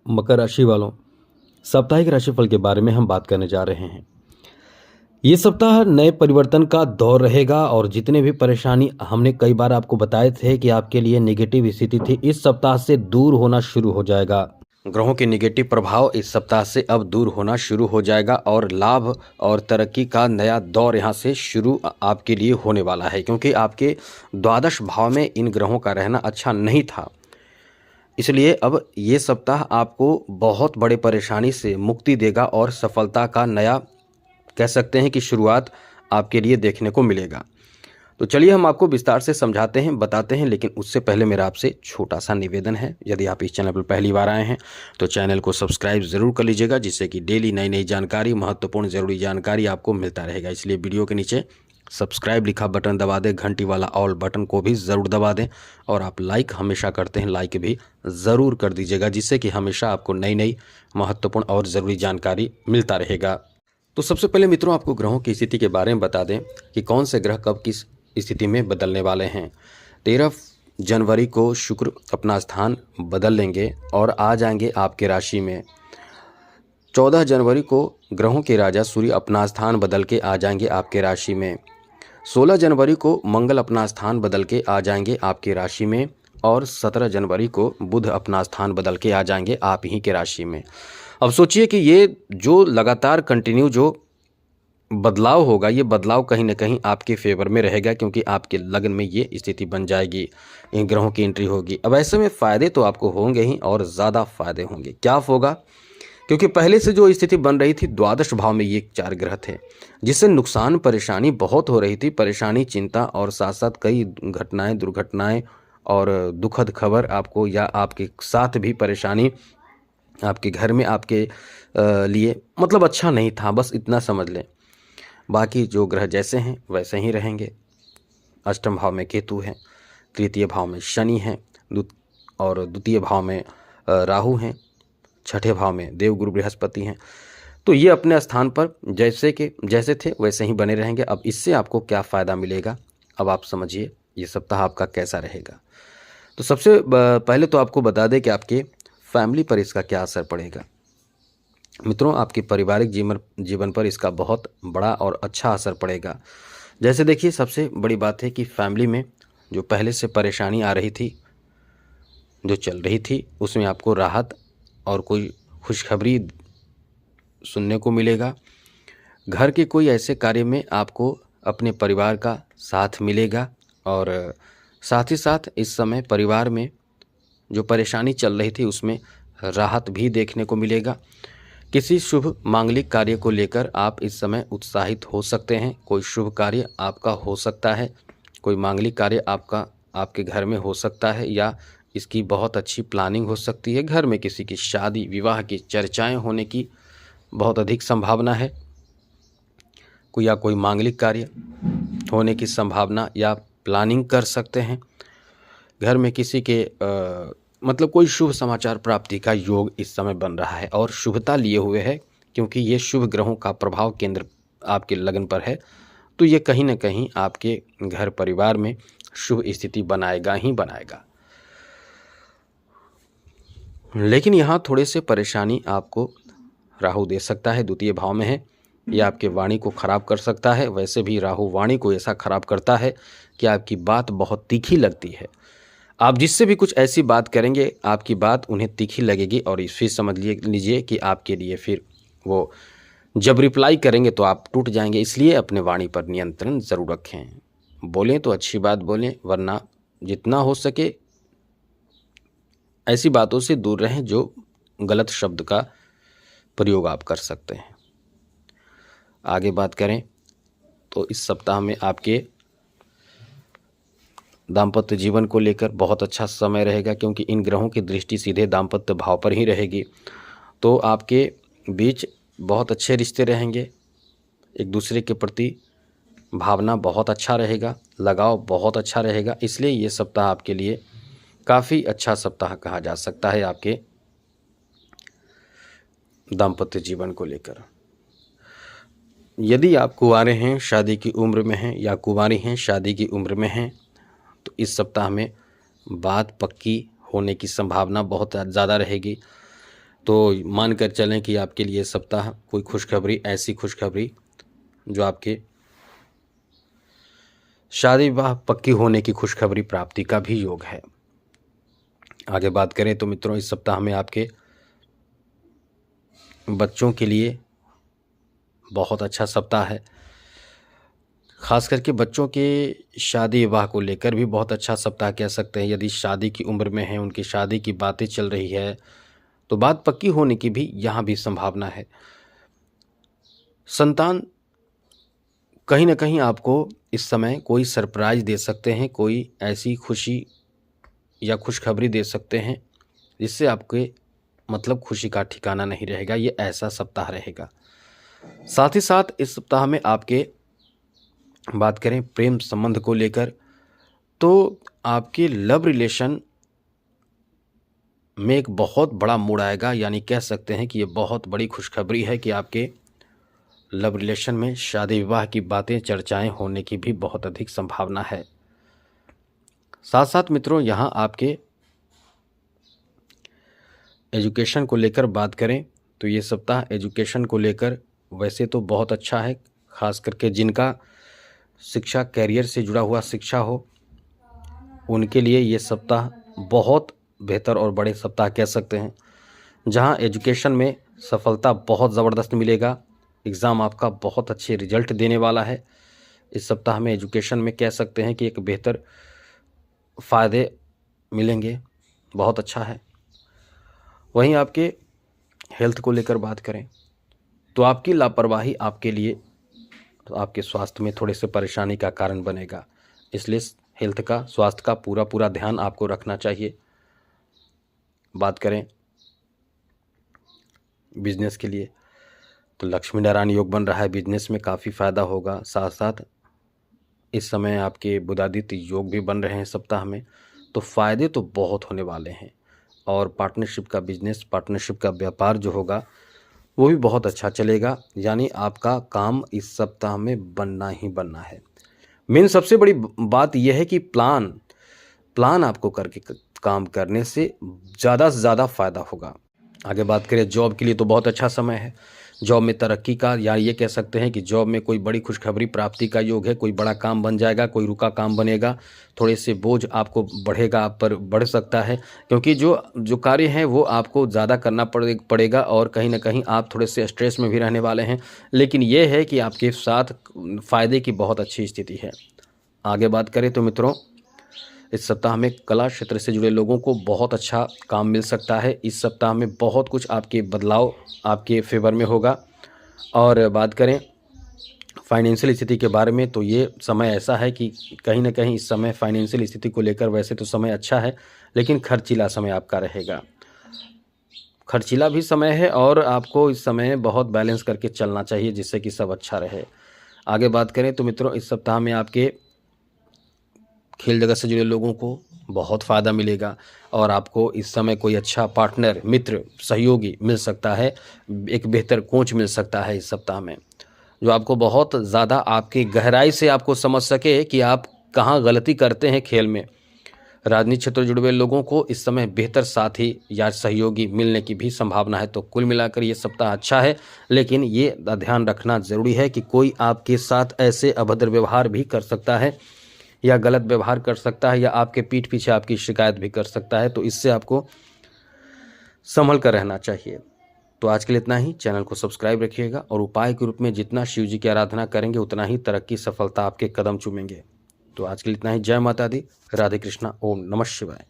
मकर राशि वालों, साप्ताहिक राशिफल के बारे में हम बात करने जा रहे हैं। ये सप्ताह नए परिवर्तन का दौर रहेगा और जितने भी परेशानी हमने कई बार आपको बताए थे कि आपके लिए नेगेटिव स्थिति थी, इस सप्ताह से दूर होना शुरू हो जाएगा। ग्रहों के नेगेटिव प्रभाव इस सप्ताह से अब दूर होना शुरू हो जाएगा और लाभ और तरक्की का नया दौर यहाँ से शुरू आपके लिए होने वाला है, क्योंकि आपके द्वादश भाव में इन ग्रहों का रहना अच्छा नहीं था। इसलिए अब ये सप्ताह आपको बहुत बड़े परेशानी से मुक्ति देगा और सफलता का नया कह सकते हैं कि शुरुआत आपके लिए देखने को मिलेगा। तो चलिए हम आपको विस्तार से समझाते हैं, बताते हैं, लेकिन उससे पहले मेरा आपसे छोटा सा निवेदन है। यदि आप इस चैनल पर पहली बार आए हैं तो चैनल को सब्सक्राइब ज़रूर कर लीजिएगा, जिससे कि डेली नई नई जानकारी, महत्वपूर्ण ज़रूरी जानकारी आपको मिलता रहेगा। इसलिए वीडियो के नीचे सब्सक्राइब लिखा बटन दबा दें, घंटी वाला ऑल बटन को भी ज़रूर दबा दें, और आप लाइक हमेशा करते हैं, लाइक भी ज़रूर कर दीजिएगा, जिससे कि हमेशा आपको नई नई महत्वपूर्ण और ज़रूरी जानकारी मिलता रहेगा। तो सबसे पहले मित्रों, आपको ग्रहों की स्थिति के बारे में बता दें कि कौन से ग्रह कब किस स्थिति में बदलने वाले हैं। 13 जनवरी को शुक्र अपना स्थान बदल लेंगे और आ जाएंगे आपके राशि में। 14 जनवरी को ग्रहों के राजा सूर्य अपना स्थान बदल के आ जाएंगे आपके राशि में। 16 जनवरी को मंगल अपना स्थान बदल के आ जाएंगे आपकी राशि में और 17 जनवरी को बुध अपना स्थान बदल के आ जाएंगे आप ही के राशि में। अब सोचिए कि ये जो लगातार कंटिन्यू जो बदलाव होगा, ये बदलाव कहीं ना कहीं आपके फेवर में रहेगा, क्योंकि आपके लगन में ये स्थिति बन जाएगी, इन ग्रहों की एंट्री होगी। अब ऐसे में फ़ायदे तो आपको होंगे ही और ज़्यादा फ़ायदे होंगे। क्या होगा? क्योंकि पहले से जो स्थिति बन रही थी, द्वादश भाव में ये 4 ग्रह थे, जिससे नुकसान परेशानी बहुत हो रही थी। परेशानी, चिंता और साथ साथ कई घटनाएं, दुर्घटनाएं और दुखद खबर आपको या आपके साथ भी परेशानी आपके घर में आपके लिए मतलब अच्छा नहीं था, बस इतना समझ लें। बाकी जो ग्रह जैसे हैं वैसे ही रहेंगे। अष्टम भाव में केतु हैं, तृतीय भाव में शनि हैं, और द्वितीय भाव में राहु हैं, छठे भाव में देवगुरु बृहस्पति हैं। तो ये अपने स्थान पर जैसे थे वैसे ही बने रहेंगे। अब इससे आपको क्या फ़ायदा मिलेगा, अब आप समझिए ये सप्ताह आपका कैसा रहेगा। तो सबसे पहले तो आपको बता दें कि आपके फैमिली पर इसका क्या असर पड़ेगा। मित्रों, आपके पारिवारिक जीवन पर इसका बहुत बड़ा और अच्छा असर पड़ेगा। जैसे देखिए, सबसे बड़ी बात है कि फैमिली में जो पहले से परेशानी आ रही थी, जो चल रही थी, उसमें आपको राहत और कोई खुशखबरी सुनने को मिलेगा। घर के कोई ऐसे कार्य में आपको अपने परिवार का साथ मिलेगा और साथ ही साथ इस समय परिवार में जो परेशानी चल रही थी उसमें राहत भी देखने को मिलेगा। किसी शुभ मांगलिक कार्य को लेकर आप इस समय उत्साहित हो सकते हैं। कोई शुभ कार्य आपका हो सकता है, कोई मांगलिक कार्य आपका आपके घर में हो सकता है, या इसकी बहुत अच्छी प्लानिंग हो सकती है। घर में किसी की शादी विवाह की चर्चाएं होने की बहुत अधिक संभावना है। कोई मांगलिक कार्य होने की संभावना या प्लानिंग कर सकते हैं। घर में किसी के मतलब कोई शुभ समाचार प्राप्ति का योग इस समय बन रहा है और शुभता लिए हुए है, क्योंकि ये शुभ ग्रहों का प्रभाव केंद्र आपके लगन पर है। तो ये कहीं ना कहीं आपके घर परिवार में शुभ स्थिति बनाएगा ही बनाएगा। लेकिन यहाँ थोड़े से परेशानी आपको राहु दे सकता है, द्वितीय भाव में है। ये आपके वाणी को खराब कर सकता है। वैसे भी राहु वाणी को ऐसा खराब करता है कि आपकी बात बहुत तीखी लगती है। आप जिससे भी कुछ ऐसी बात करेंगे, आपकी बात उन्हें तीखी लगेगी और फिर समझ लीजिए कि आपके लिए फिर वो जब रिप्लाई करेंगे तो आप टूट जाएंगे। इसलिए अपने वाणी पर नियंत्रण ज़रूर रखें। बोलें तो अच्छी बात बोलें, वरना जितना हो सके ऐसी बातों से दूर रहें जो गलत शब्द का प्रयोग आप कर सकते हैं। आगे बात करें तो इस सप्ताह में आपके दाम्पत्य जीवन को लेकर बहुत अच्छा समय रहेगा, क्योंकि इन ग्रहों की दृष्टि सीधे दाम्पत्य भाव पर ही रहेगी। तो आपके बीच बहुत अच्छे रिश्ते रहेंगे, एक दूसरे के प्रति भावना बहुत अच्छा रहेगा, लगाव बहुत अच्छा रहेगा। इसलिए ये सप्ताह आपके लिए काफ़ी अच्छा सप्ताह कहा जा सकता है आपके दाम्पत्य जीवन को लेकर। यदि आप कुंवारे हैं, शादी की उम्र में हैं, या कुंवारी हैं, शादी की उम्र में हैं, तो इस सप्ताह में बात पक्की होने की संभावना बहुत ज़्यादा रहेगी। तो मान कर चलें कि आपके लिए सप्ताह कोई खुशखबरी, ऐसी खुशखबरी जो आपके शादी विवाह पक्की होने की खुशखबरी प्राप्ति का भी योग है। आगे बात करें तो मित्रों, इस सप्ताह में आपके बच्चों के लिए बहुत अच्छा सप्ताह है। खास करके बच्चों के शादी विवाह को लेकर भी बहुत अच्छा सप्ताह कह सकते हैं। यदि शादी की उम्र में है, उनकी शादी की बातें चल रही है, तो बात पक्की होने की भी यहाँ भी संभावना है। संतान कहीं ना कहीं आपको इस समय कोई सरप्राइज दे सकते हैं, कोई ऐसी खुशी या खुशखबरी दे सकते हैं जिससे आपके मतलब खुशी का ठिकाना नहीं रहेगा। ये ऐसा सप्ताह रहेगा। साथ ही साथ इस सप्ताह में आपके बात करें प्रेम संबंध को लेकर, तो आपके लव रिलेशन में एक बहुत बड़ा मोड़ आएगा। यानी कह सकते हैं कि ये बहुत बड़ी खुशखबरी है कि आपके लव रिलेशन में शादी विवाह की बातें चर्चाएं होने की भी बहुत अधिक संभावना है। साथ साथ मित्रों, यहाँ आपके एजुकेशन को लेकर बात करें तो ये सप्ताह एजुकेशन को लेकर वैसे तो बहुत अच्छा है। खास करके जिनका शिक्षा कैरियर से जुड़ा हुआ शिक्षा हो, उनके लिए ये सप्ताह बहुत बेहतर और बड़े सप्ताह कह सकते हैं, जहां एजुकेशन में सफलता बहुत ज़बरदस्त मिलेगा। एग्ज़ाम आपका बहुत अच्छे रिजल्ट देने वाला है। इस सप्ताह में एजुकेशन में कह सकते हैं कि एक बेहतर फ़ायदे मिलेंगे, बहुत अच्छा है। वहीं आपके हेल्थ को लेकर बात करें तो आपकी लापरवाही आपके लिए तो आपके स्वास्थ्य में थोड़े से परेशानी का कारण बनेगा। इसलिए हेल्थ का, स्वास्थ्य का पूरा ध्यान आपको रखना चाहिए। बात करें बिजनेस के लिए तो लक्ष्मी नारायण योग बन रहा है, बिजनेस में काफ़ी फ़ायदा होगा। साथ साथ इस समय आपके बुधादित्य योग भी बन रहे हैं सप्ताह में, तो फ़ायदे तो बहुत होने वाले हैं। और पार्टनरशिप का बिजनेस, पार्टनरशिप का व्यापार जो होगा वो भी बहुत अच्छा चलेगा। यानी आपका काम इस सप्ताह में बनना ही बनना है। मेन सबसे बड़ी बात यह है कि प्लान आपको करके काम करने से ज़्यादा फ़ायदा होगा। आगे बात करें जॉब के लिए तो बहुत अच्छा समय है। जॉब में तरक्की का, या ये कह सकते हैं कि जॉब में कोई बड़ी खुशखबरी प्राप्ति का योग है। कोई बड़ा काम बन जाएगा, कोई रुका काम बनेगा। थोड़े से बोझ आपको बढ़ेगा, आप पर बढ़ सकता है, क्योंकि जो कार्य हैं वो आपको ज़्यादा करना पड़ेगा और कहीं ना कहीं आप थोड़े से स्ट्रेस में भी रहने वाले हैं। लेकिन ये है कि आपके साथ फ़ायदे की बहुत अच्छी स्थिति है। आगे बात करें तो मित्रों, इस सप्ताह में कला क्षेत्र से जुड़े लोगों को बहुत अच्छा काम मिल सकता है। इस सप्ताह में बहुत कुछ आपके बदलाव आपके फेवर में होगा। और बात करें फाइनेंशियल स्थिति के बारे में तो ये समय ऐसा है कि कहीं ना कहीं इस समय फाइनेंशियल स्थिति को लेकर वैसे तो समय अच्छा है, लेकिन खर्चीला समय आपका रहेगा। खर्चीला भी समय है और आपको इस समय बहुत बैलेंस करके चलना चाहिए, जिससे कि सब अच्छा रहे। आगे बात करें तो मित्रों, इस सप्ताह में आपके खेल जगत से जुड़े लोगों को बहुत फ़ायदा मिलेगा और आपको इस समय कोई अच्छा पार्टनर, मित्र, सहयोगी मिल सकता है। एक बेहतर कोच मिल सकता है इस सप्ताह में, जो आपको बहुत ज़्यादा आपकी गहराई से आपको समझ सके कि आप कहाँ गलती करते हैं खेल में। राजनीतिक क्षेत्र से जुड़े हुए लोगों को इस समय बेहतर साथी या सहयोगी मिलने की भी संभावना है। तो कुल मिलाकर ये सप्ताह अच्छा है, लेकिन ये ध्यान रखना ज़रूरी है कि कोई आपके साथ ऐसे अभद्र व्यवहार भी कर सकता है या गलत व्यवहार कर सकता है या आपके पीठ पीछे आपकी शिकायत भी कर सकता है। तो इससे आपको संभल कर रहना चाहिए। तो आज के लिए इतना ही। चैनल को सब्सक्राइब रखिएगा और उपाय के रूप में जितना शिव जी की आराधना करेंगे उतना ही तरक्की, सफलता आपके कदम चूमेंगे। तो आज के लिए इतना ही। जय माता दी, राधे कृष्णा, ओम नमः शिवाय।